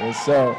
Yes, sir.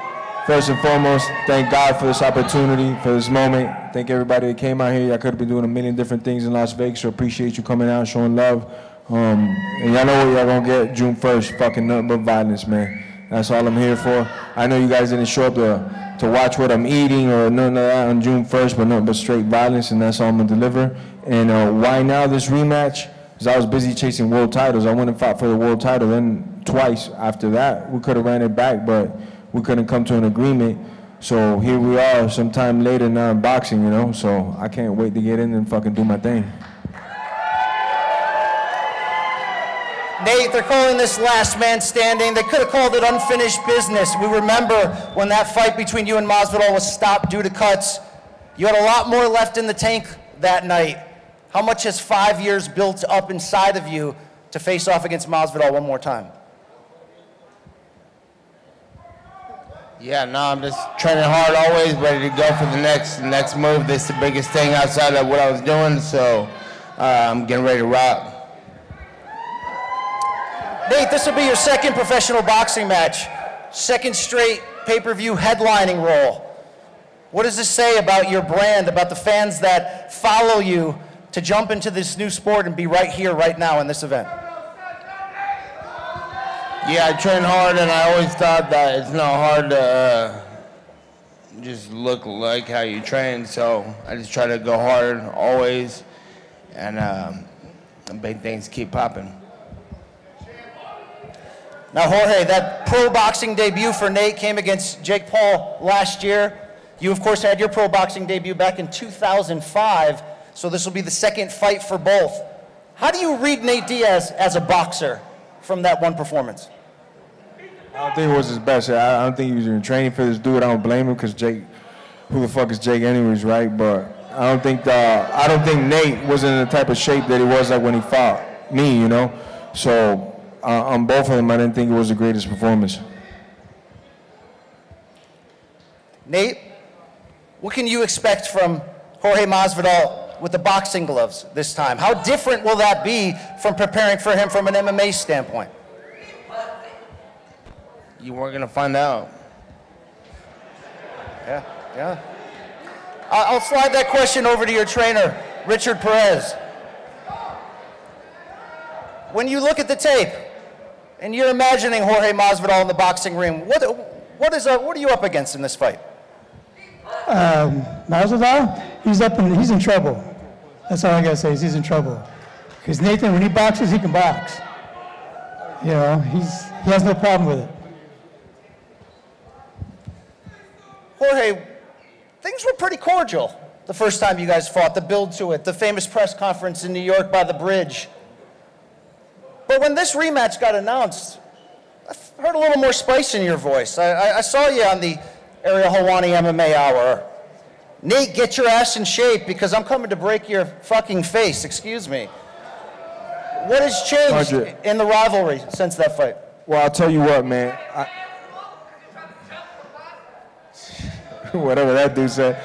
First and foremost, thank God for this opportunity, for this moment. Thank everybody that came out here. I could have been doing a million different things in Las Vegas, so appreciate you coming out, showing love. And y'all know what y'all gonna get June 1st, fucking nothing but violence, man. That's all I'm here for. I know you guys didn't show up to watch what I'm eating or none of that on June 1st, but nothing but straight violence, and that's all I'm gonna deliver. And why now this rematch? Because I was busy chasing world titles. I went and fought for the world title, then twice after that. We could have ran it back, but we couldn't come to an agreement. So here we are sometime later now in boxing, you know, so I can't wait to get in and fucking do my thing. Nate, they're calling this last man standing. They could have called it unfinished business. We remember when that fight between you and Masvidal was stopped due to cuts. You had a lot more left in the tank that night. How much has 5 years built up inside of you to face off against Masvidal one more time? Yeah, no, I'm just training hard always, ready to go for the next move. This is the biggest thing outside of what I was doing, so I'm getting ready to rock. Nate, this will be your second professional boxing match, second straight pay-per-view headlining role. What does this say about your brand, about the fans that follow you to jump into this new sport and be right here, right now in this event? Yeah, I train hard, and I always thought that it's not hard to just look like how you train, so I just try to go hard always, and big things keep popping. Now, Jorge, that pro boxing debut for Nate came against Jake Paul last year. You, of course, had your pro boxing debut back in 2005, so this will be the second fight for both. How do you read Nate Diaz as a boxer from that one performance? I don't think it was his best. I don't think he was even training for this dude. I don't blame him because Jake, who the fuck is Jake anyways, right? But I don't think Nate was in the type of shape that he was like when he fought me, you know? So on both of them, I didn't think it was the greatest performance. Nate, what can you expect from Jorge Masvidal with the boxing gloves this time? How different will that be from preparing for him from an MMA standpoint? You weren't gonna find out. Yeah. I'll slide that question over to your trainer, Richard Perez. When you look at the tape and you're imagining Jorge Masvidal in the boxing ring, what are you up against in this fight? Masvidal, he's in trouble. That's all I gotta say is he's in trouble. Because Nathan, when he boxes, he can box. You know, he has no problem with it. Jorge, things were pretty cordial the first time you guys fought, the build to it, the famous press conference in New York by the bridge. But when this rematch got announced, I heard a little more spice in your voice. I saw you on the Ariel Helwani MMA Hour. Nate, get your ass in shape because I'm coming to break your fucking face, excuse me. What has changed in the rivalry since that fight? Well, I'll tell you what, man. Whatever that dude said.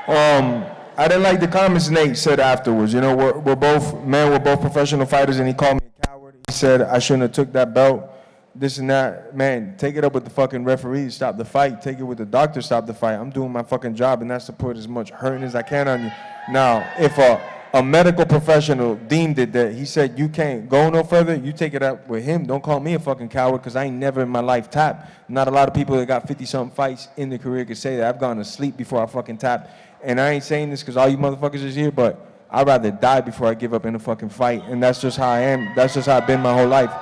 I didn't like the comments Nate said afterwards. You know, we're both professional fighters, and he called me a coward. He said I shouldn't have took that belt, this and that. Man, take it up with the fucking referee, stop the fight. Take it with the doctor, stop the fight. I'm doing my fucking job, and that's to put as much hurting as I can on you. Now, if a medical professional deemed it that he said you can't go no further, you take it up with him. Don't call me a fucking coward because I ain't never in my life tapped. Not a lot of people that got 50-something fights in their career could say that. I've gone to sleep before I fucking tapped. And I ain't saying this because all you motherfuckers is here, but I'd rather die before I give up in a fucking fight. And that's just how I am. That's just how I've been my whole life.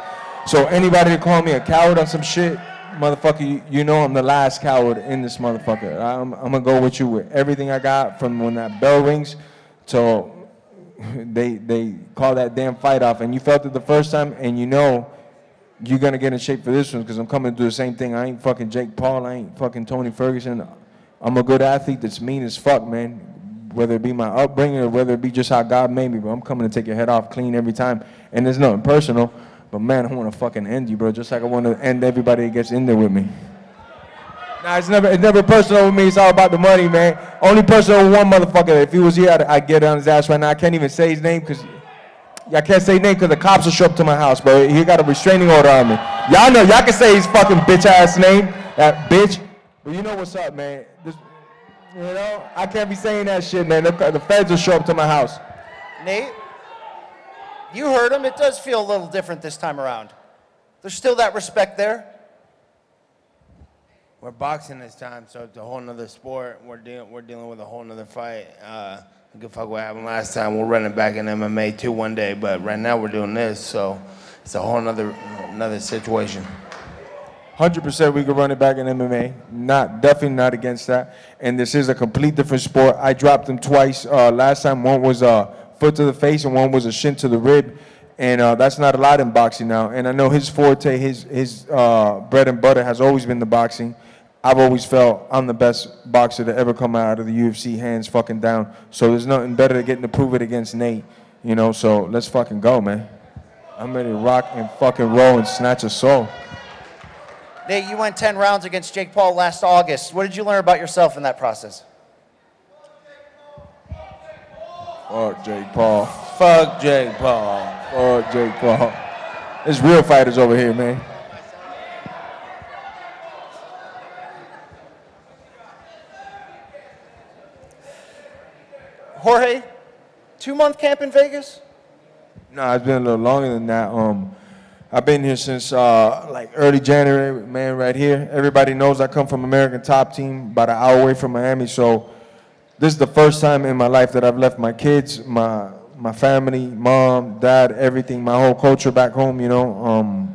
So anybody that call me a coward on some shit, motherfucker, you know I'm the last coward in this motherfucker. I'm going to go with you with everything I got from when that bell rings till they call that damn fight off. And you felt it the first time, and you know you're going to get in shape for this one because I'm coming to do the same thing. I ain't fucking Jake Paul. I ain't fucking Tony Ferguson. I'm a good athlete that's mean as fuck, man. Whether it be my upbringing or whether it be just how God made me, but I'm coming to take your head off clean every time. And there's nothing personal, but man, I want to fucking end you, bro, just like I want to end everybody that gets in there with me. Nah, it's never personal with me. It's all about the money, man. Only personal with one motherfucker. If he was here, I'd get on his ass right now. I can't even say his name because I can't say his name because the cops will show up to my house, bro. He got a restraining order on me. Y'all know, y'all can say his fucking bitch ass name. That bitch. But you know what's up, man. You know, I can't be saying that shit, man. The feds will show up to my house. Nate, you heard him. It does feel a little different this time around. There's still that respect there. We're boxing this time, so it's a whole nother sport. We're dealing with a whole nother fight. Give a fuck what happened last time. We're running back in MMA too one day, but right now we're doing this, so it's a whole another situation. 100% we could run it back in MMA. Definitely not against that. And this is a complete different sport. I dropped him twice. Last time one was a foot to the face and one was a shin to the rib. And that's not a lot in boxing now. And I know his forte, his bread and butter has always been the boxing. I've always felt I'm the best boxer to ever come out of the UFC, hands fucking down. So there's nothing better than getting to prove it against Nate. You know, so let's fucking go, man. I'm ready to rock and fucking roll and snatch a soul. Nate, you went 10 rounds against Jake Paul last August. What did you learn about yourself in that process? Fuck Jake Paul. Fuck Jake Paul. Fuck Jake Paul. There's real fighters over here, man. Jorge, 2-month camp in Vegas? No, it's been a little longer than that. I've been here since like early January, man, right here. Everybody knows I come from American Top Team, about an hour away from Miami. So this is the first time in my life that I've left my kids, my family, mom, dad, everything, my whole culture back home, you know.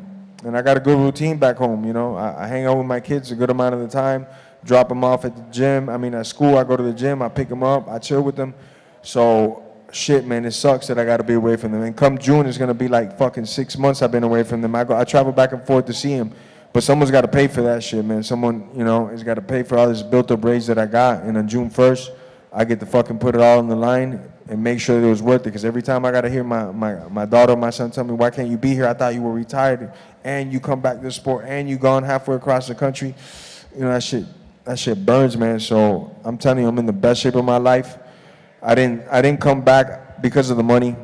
And I got a good routine back home, you know. I hang out with my kids a good amount of the time, drop them off at the gym. I mean, at school, I go to the gym, I pick them up, I chill with them. So, shit, man, it sucks that I got to be away from them. And come June, it's going to be like fucking 6 months I've been away from them. I travel back and forth to see them. But someone's got to pay for that shit, man. Someone, you know, has got to pay for all this built-up raise that I got. And on June 1st, I get to fucking put it all on the line and make sure that it was worth it. Because every time I got to hear my daughter or my son tell me, why can't you be here? I thought you were retired. And you come back to the sport and you gone halfway across the country. You know, that shit burns, man. So I'm telling you, I'm in the best shape of my life. I didn't come back because of the money.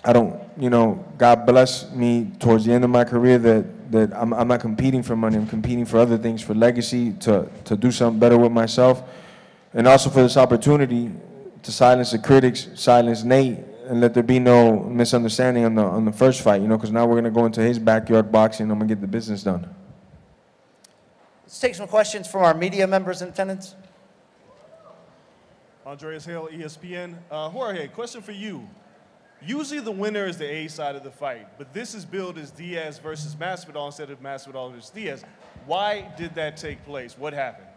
I don't, you know, God bless me towards the end of my career that I'm not competing for money. I'm competing for other things, for legacy, to do something better with myself, and also for this opportunity to silence the critics, silence Nate, and let there be no misunderstanding on the first fight, you know, because now we're going to go into his backyard boxing and I'm going to get the business done. Let's take some questions from our media members in attendance. Andreas Hale, ESPN. Jorge, question for you. Usually the winner is the A side of the fight, but this is billed as Diaz versus Masvidal instead of Masvidal versus Diaz. Why did that take place? What happened?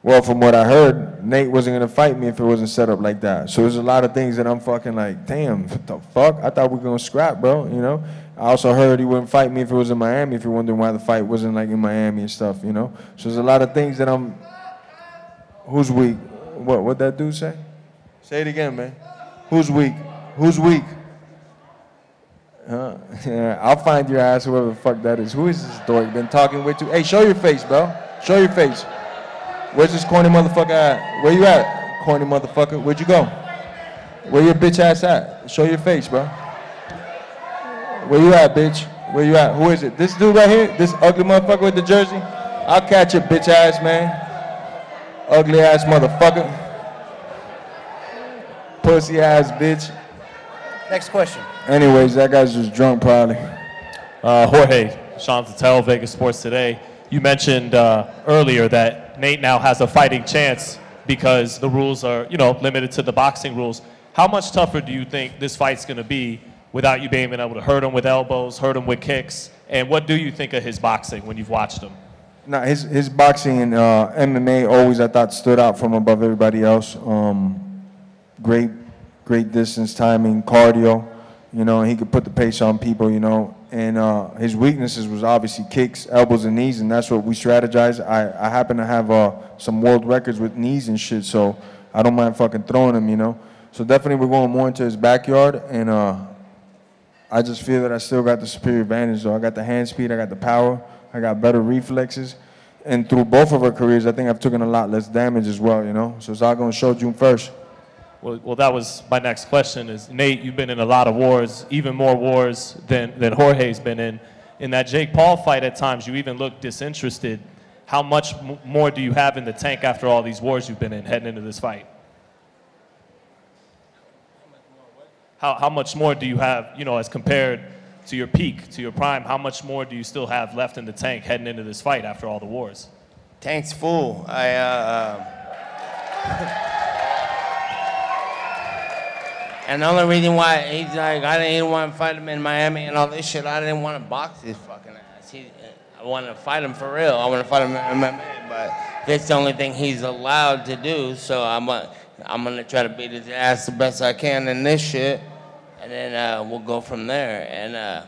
Well, from what I heard, Nate wasn't going to fight me if it wasn't set up like that. So there's a lot of things that I'm fucking like, damn, what the fuck? I thought we were going to scrap, bro, you know? I also heard he wouldn't fight me if it was in Miami, if you're wondering why the fight wasn't like in Miami and stuff, you know? So there's a lot of things that I'm, who's weak? What'd that dude say? Say it again, man. Who's weak? Who's weak? Yeah, I'll find your ass, whoever the fuck that is. Who is this dork? Been talking way too. Hey, show your face, bro. Show your face. Where's this corny motherfucker at? Where you at, corny motherfucker? Where'd you go? Where your bitch ass at? Show your face, bro. Where you at, bitch? Where you at? Who is it? This dude right here? This ugly motherfucker with the jersey? I'll catch your bitch ass, man. Ugly ass motherfucker. Pussy ass bitch. Next question. Anyways, that guy's just drunk probably. Jorge, Sean Patel, Vegas Sports Today. You mentioned earlier that Nate now has a fighting chance because the rules are, you know, limited to the boxing rules. How much tougher do you think this fight's going to be without you being able to hurt him with elbows, hurt him with kicks? And what do you think of his boxing when you've watched him? Nah, his boxing and MMA always, I thought, stood out from above everybody else. Great distance timing, cardio, you know, and he could put the pace on people, you know. And his weaknesses was obviously kicks, elbows, and knees, and that's what we strategize. I happen to have some world records with knees and shit, so I don't mind fucking throwing him, you know. So definitely we're going more into his backyard, and I just feel that I still got the superior advantage, though. I got the hand speed, I got the power, I got better reflexes. And through both of our careers, I think I've taken a lot less damage as well, you know. So it's all going to show June 1st. Well, that was my next question is, Nate, you've been in a lot of wars, even more wars than Jorge's been in. In that Jake Paul fight at times, you even looked disinterested. How much more do you have in the tank after all these wars you've been in heading into this fight? How much more do you have, you know, as compared to your peak, to your prime? How much more do you still have left in the tank heading into this fight after all the wars? Tank's full. And the only reason why he's like, I didn't want to fight him in Miami and all this shit, I didn't want to box his fucking ass. I want to fight him for real. I want to fight him in MMA, but that's the only thing he's allowed to do, so I'm going to try to beat his ass the best I can in this shit, and then we'll go from there. And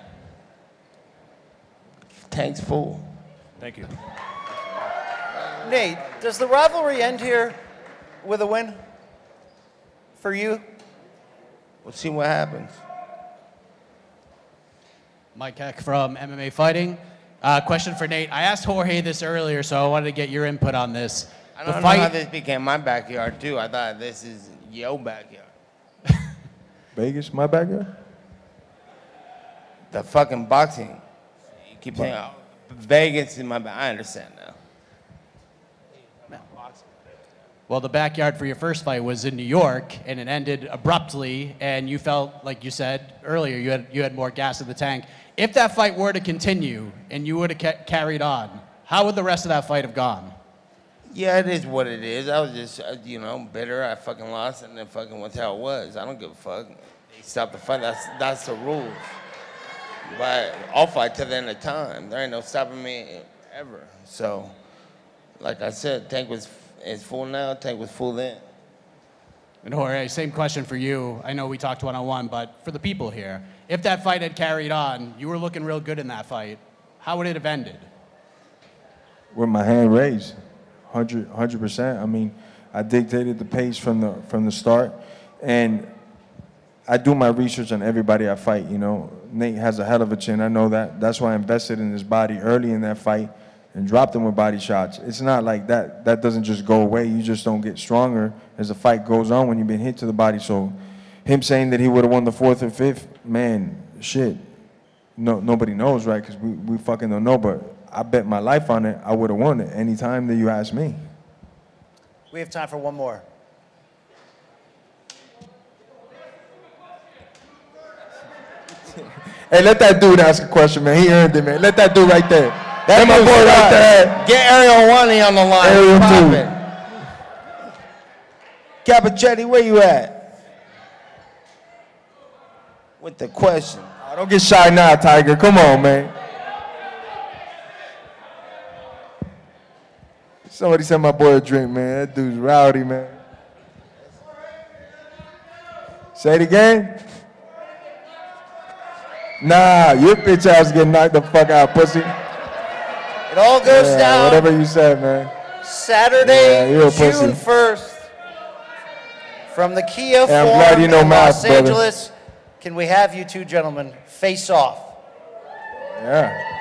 tank's full. Thank you. Nate, does the rivalry end here with a win for you? We'll see what happens. Mike Heck from MMA Fighting. Question for Nate. I asked Jorge this earlier, so I wanted to get your input on this. I don't know how this became my backyard, too. I thought this is your backyard. Vegas, my backyard? The fucking boxing. You keep saying, oh, Vegas is my backyard. I understand now. Well, the backyard for your first fight was in New York, and it ended abruptly, and you felt, like you said earlier, you had more gas in the tank. If that fight were to continue and you would have carried on, how would the rest of that fight have gone? Yeah, it is what it is. I was just, you know, bitter. I fucking lost, and then fucking what's how it was. I don't give a fuck. They stopped the fight. That's the rules. But I'll fight till the end of time. There ain't no stopping me ever. So, like I said, tank is full now. Tank was full then. And Jorge, same question for you. I know we talked one-on-one, but for the people here, if that fight had carried on, you were looking real good in that fight. How would it have ended? With my hand raised, 100%. I mean, I dictated the pace from the start, and I do my research on everybody I fight. You know, Nate has a hell of a chin. I know that. That's why I invested in his body early in that fight and dropped him with body shots. It's not like that. That doesn't just go away. You just don't get stronger as the fight goes on when you've been hit to the body. So him saying that he would have won the fourth or fifth, man, shit. No, nobody knows, right? Because we fucking don't know. But I bet my life on it. I would have won it any time that you ask me. We have time for one more. Hey, let that dude ask a question, man. He earned it, man. Let that dude right there. That's my boy right there. Get Ariel Wani on the line. Ariel 2. Capichetti, where you at? With the question. Oh, don't get shy now, Tiger. Come on, man. Somebody sent my boy a drink, man. That dude's rowdy, man. Say it again. Nah, your bitch ass getting knocked the fuck out, pussy. It all goes down. Whatever you said, man. Saturday, June pussy. 1st, from the Kia Hey, I'm Forum glad you know in math, Los Angeles. Can we have you two gentlemen face off? Yeah.